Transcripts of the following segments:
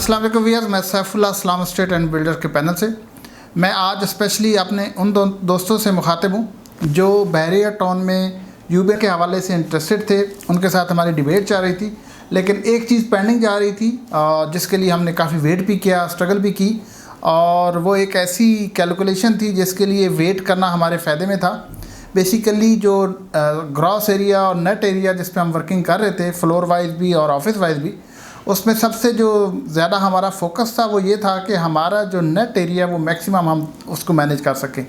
अस्सलाम वालेकुम व्यूअर्स, मैं सैफुल्लाह इस्लाम एस्टेट एंड बिल्डर के पैनल से मैं आज स्पेशली अपने उन दोस्तों से मुखातिब हूँ जो बहरिया टाउन में यूबे के हवाले से इंटरेस्टेड थे। उनके साथ हमारी डिबेट चल रही थी, लेकिन एक चीज़ पेंडिंग जा रही थी जिसके लिए हमने काफ़ी वेट भी किया, स्ट्रगल भी की, और वो एक ऐसी कैलकुलेशन थी जिसके लिए वेट करना हमारे फ़ायदे में था। बेसिकली जो ग्रॉस एरिया और नेट एरिया जिस पे हम वर्किंग कर रहे थे, फ्लोर वाइज भी और ऑफिस वाइज भी, उसमें सबसे जो ज़्यादा हमारा फोकस था वो ये था कि हमारा जो नेट एरिया वो मैक्सिमम हम उसको मैनेज कर सकें।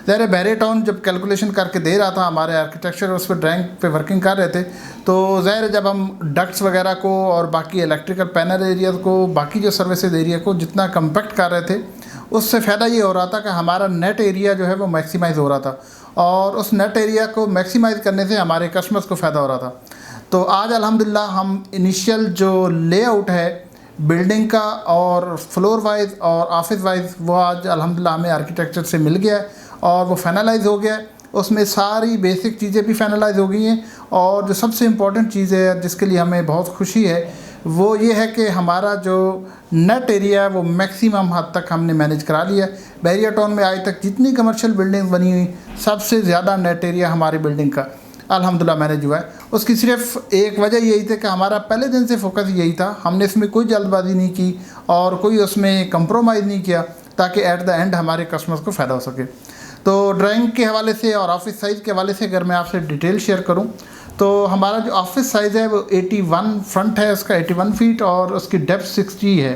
ज़ाहिर बहरिया टाउन जब कैलकुलेशन करके दे रहा था, हमारे आर्किटेक्चर उस पर ड्राइंग पे वर्किंग कर रहे थे, तो ज़ाहिर जब हम डक्ट्स वगैरह को और बाकी इलेक्ट्रिकल पैनल एरिया को, बाकी जो सर्विसेज एरिया को जितना कम्पैक्ट कर रहे थे, उससे फ़ायदा ये हो रहा था कि हमारा नेट एरिया जो है वो मैक्सिमाइज़ हो रहा था, और उस नेट एरिया को मैक्सिमाइज़ करने से हमारे कस्टमर्स को फ़ायदा हो रहा था। तो आज अल्हम्दुलिल्लाह हम इनिशियल जो लेआउट है बिल्डिंग का और फ्लोर वाइज और ऑफिस वाइज, वो आज अल्हम्दुलिल्लाह हमें आर्किटेक्चर से मिल गया है और वो फाइनलाइज हो गया है। उसमें सारी बेसिक चीज़ें भी फाइनलाइज हो गई हैं, और जो सबसे इम्पॉर्टेंट चीज़ है जिसके लिए हमें बहुत खुशी है वो ये है कि हमारा जो नेट एरिया है वो मैक्सिमम हद तक हमने मैनेज करा लिया है। बहरिया टाउन में आज तक जितनी कमर्शियल बिल्डिंग बनी हुई, सबसे ज़्यादा नेट एरिया हमारी बिल्डिंग का अल्हम्दुलिल्लाह मैनेज हुआ है। उसकी सिर्फ एक वजह यही थी कि हमारा पहले दिन से फोकस यही था, हमने इसमें कोई जल्दबाजी नहीं की और कोई उसमें कंप्रोमाइज़ नहीं किया, ताकि एट द एंड हमारे कस्टमर्स को फ़ायदा हो सके। तो ड्राइंग के हवाले से और ऑफिस साइज़ के हवाले से अगर मैं आपसे डिटेल शेयर करूं, तो हमारा जो ऑफिस साइज़ है वो 81 फ्रंट है, उसका 81 फीट, और उसकी डेप्थ 60 है।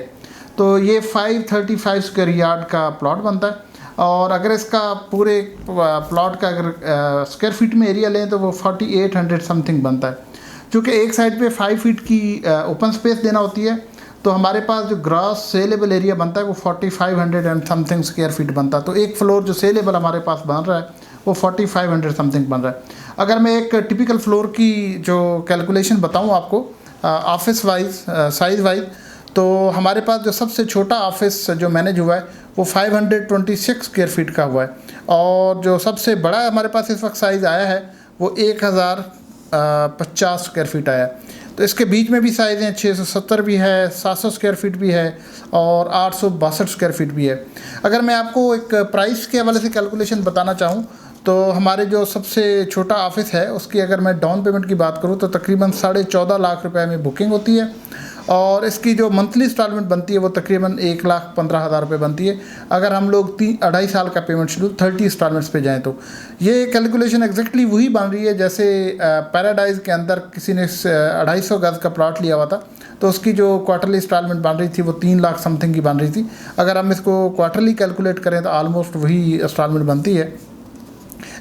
तो ये 535 स्क्वायर यार्ड का प्लॉट बनता है, और अगर इसका पूरे प्लॉट का अगर स्क्वायर फीट में एरिया लें तो वो 4800 समथिंग बनता है। चूँकि एक साइड पे 5 फीट की ओपन स्पेस देना होती है, तो हमारे पास जो ग्रॉस सेलेबल एरिया बनता है वो 4500 एंड समथिंग स्क्वायर फीट बनता है। तो एक फ्लोर जो सेलेबल हमारे पास बन रहा है वो 4500 समथिंग बन रहा है। अगर मैं एक टिपिकल फ्लोर की जो कैलकुलेशन बताऊँ आपको ऑफिस वाइज साइज़ वाइज, तो हमारे पास जो सबसे छोटा ऑफिस जो मैनेज हुआ है वो 526 स्क्वायर फीट का हुआ है, और जो सबसे बड़ा हमारे पास इस वक्त साइज़ आया है वो 1050 स्क्वायर फीट आया है। तो इसके बीच में भी साइज़ हैं, 670 भी है, 700 स्क्वायर फीट भी है, और 862 स्क्वायर फीट भी है। अगर मैं आपको एक प्राइस के हवाले से कैलकुलेशन बताना चाहूँ, तो हमारे जो सबसे छोटा ऑफिस है उसकी अगर मैं डाउन पेमेंट की बात करूँ तो तकरीबन 14.5 लाख रुपए में बुकिंग होती है, और इसकी जो मंथली इंस्टॉलमेंट बनती है वो तकरीबन 1,15,000 रुपये बनती है। अगर हम लोग 2.5 साल का पेमेंट शेड्यूल 30 इंस्टॉलमेंट्स पे जाएँ तो ये कैलकुलेशन एग्जैक्टली वही बन रही है जैसे पैराडाइज़ के अंदर किसी ने 250 गज़ का प्लॉट लिया हुआ था, तो उसकी जो क्वार्टरली इंस्टॉलमेंट बन रही थी वो 3 लाख समथिंग की बन रही थी। अगर हम इसको क्वार्टरली कैलकुलेट करें तो आलमोस्ट वही इंस्टॉलमेंट बनती है,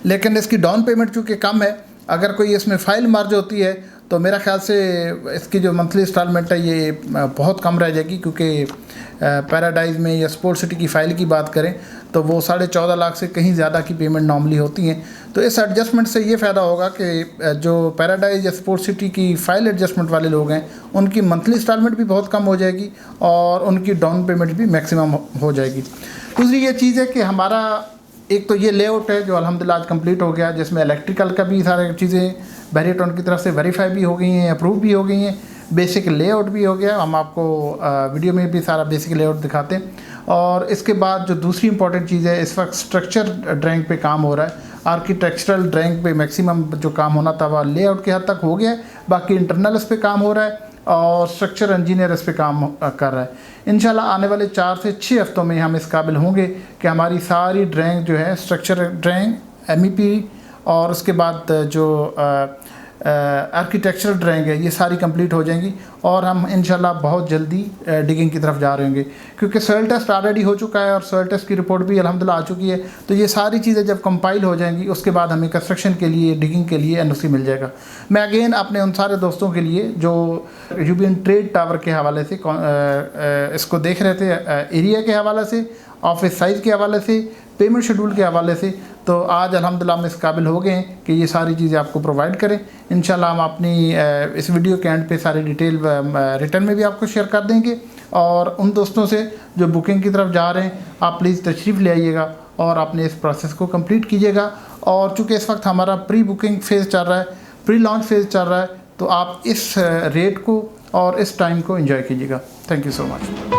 लेकिन इसकी डाउन पेमेंट चूँकि कम है, अगर कोई इसमें फ़ाइल मर्ज होती है तो मेरा ख्याल से इसकी जो मंथली इंस्टॉलमेंट है ये बहुत कम रह जाएगी, क्योंकि पैराडाइज़ में या स्पोर्ट सिटी की फ़ाइल की बात करें तो वो 14.5 लाख से कहीं ज़्यादा की पेमेंट नॉर्मली होती हैं। तो इस एडजस्टमेंट से ये फ़ायदा होगा कि जो पैराडाइज़ या स्पोर्ट सिटी की फ़ाइल एडजस्टमेंट वाले लोग हैं उनकी मंथली इंस्टॉलमेंट भी बहुत कम हो जाएगी और उनकी डाउन पेमेंट भी मैक्सिमम हो जाएगी। दूसरी ये चीज़ है कि हमारा एक तो ये लेआउट है जो अल्हम्दुलिल्लाह आज कंप्लीट हो गया, जिसमें इलेक्ट्रिकल का भी सारी चीज़ें बहरिया टाउन की तरफ से वेरीफाई भी हो गई हैं, अप्रूव भी हो गई हैं, बेसिक लेआउट भी हो गया। हम आपको वीडियो में भी सारा बेसिक लेआउट दिखाते हैं। और इसके बाद जो दूसरी इंपॉर्टेंट चीज़ है, इस वक्त स्ट्रक्चर ड्राइंग पे काम हो रहा है, आर्किटेक्चरल ड्राइंग पे मैक्सिमम जो काम होना था वह लेआउट के हद तक हो गया है, बाकी इंटरनल इस पर काम हो रहा है और स्ट्रक्चर इंजीनियर इस पर काम कर रहा है। इंशाल्लाह आने वाले 4 से 6 हफ्तों में हम इस काबिल होंगे कि हमारी सारी ड्राइंग जो है, स्ट्रक्चर ड्राइंग, MEP और उसके बाद जो आर्किटेक्चरल ड्राइंग है, ये सारी कंप्लीट हो जाएंगी, और हम इंशाल्लाह बहुत जल्दी डिगिंग की तरफ जा रहे होंगे, क्योंकि सॉइल टेस्ट ऑलरेडी हो चुका है और सॉइल टेस्ट की रिपोर्ट भी अल्हम्दुलिल्लाह आ चुकी है। तो ये सारी चीज़ें जब कंपाइल हो जाएंगी उसके बाद हमें कंस्ट्रक्शन के लिए, डिगिंग के लिए NOC मिल जाएगा। मैं अगेन अपने उन सारे दोस्तों के लिए जो यूबियन ट्रेड टावर के हवाले से इसको देख रहे थे, एरिया के हवाले से, ऑफिस साइज़ के हवाले से, पेमेंट शेड्यूल के हवाले से, तो आज अल्हम्दुलिल्लाह हम इस काबिल हो गए हैं कि ये सारी चीज़ें आपको प्रोवाइड करें। इंशाल्लाह हम अपनी इस वीडियो के एंड पे सारी डिटेल रिटर्न में भी आपको शेयर कर देंगे, और उन दोस्तों से जो बुकिंग की तरफ जा रहे हैं आप प्लीज़ तशरीफ़ ले आइएगा और अपने इस प्रोसेस को कंप्लीट कीजिएगा। और चूँकि इस वक्त हमारा प्री बुकिंग फ़ेज़ चल रहा है, प्री लॉन्च फ़ेज़ चल रहा है, तो आप इस रेट को और इस टाइम को एंजॉय कीजिएगा। Thank you so much.